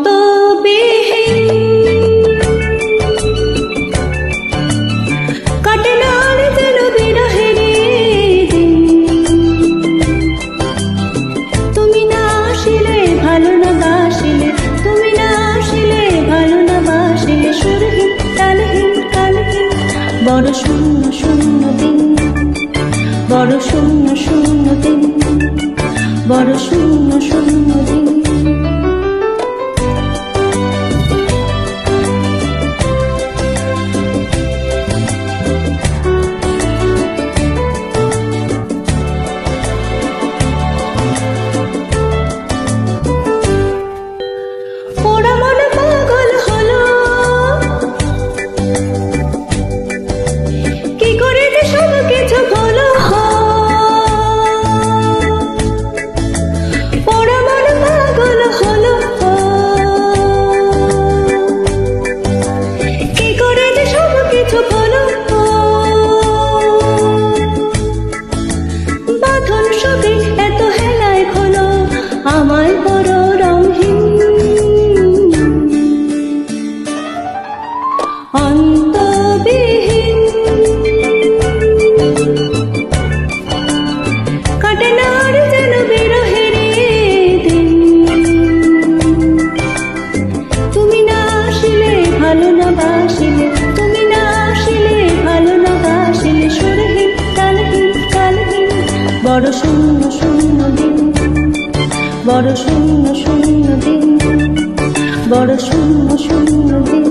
অন্তবিহীন কাটে না যেন বিরহের দিন। তুমি না আসিলে ভালো না বাসিলে, তুমি না আসিলে ভালো না বাসিলে, সুরহীন তালহীন কালহীন বড় শূন্য শূন্য দিন, বড় শূন্য শূন্য দিন, বড় শূন্য শূন্য দিন। আমায় বড় রঙহীন অন্তবিহীন কাটে না যেন বিরহের দিন। তুমি না আসিলে ভালো না বাসিলে, তুমি না আসিলে ভালো না বাসিলে, সুরহীন তালহীন কালহীন বড় শূন্য শূন্য দিন, বড় শূন্য শূন্য দিন, বড় শূন্য শূন্য দিন।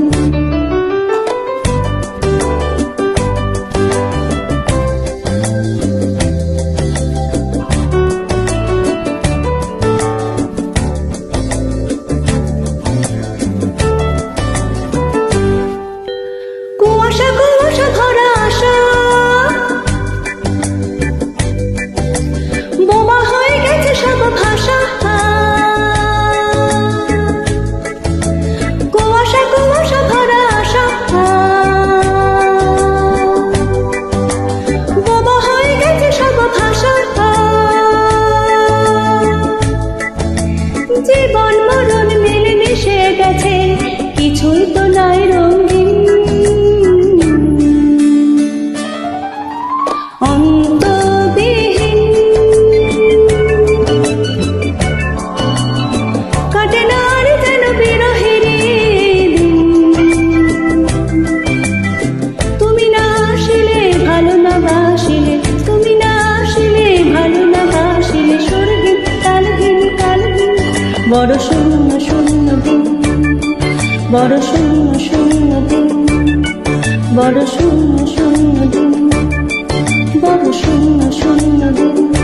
কুয়াশা কুয়াশা ভরা আশা বোমা হয়ে গেছে সব ভাষা। কুয়াশা কুয়াশা ভরা আশা বোমা হয়ে গেছে সব ভাষা। জীবন মরণ মিলে মিশে গেছে, কিছুই তো নাই রঙিন। অন্তবিহীন কাটে না যেন বিরহের দিন। তুমি না আসিলে ভালো না বাসিলে, তুমি না আসিলে ভালো না বাসিলে, সুরহীন তালহীন কালহীন বড় শূন্য শূন্য দিন, বড় শূন্য শূন্য দিন, বড় শূন্য শূন্য দিন, বড় শূন্য শূন্য দিন।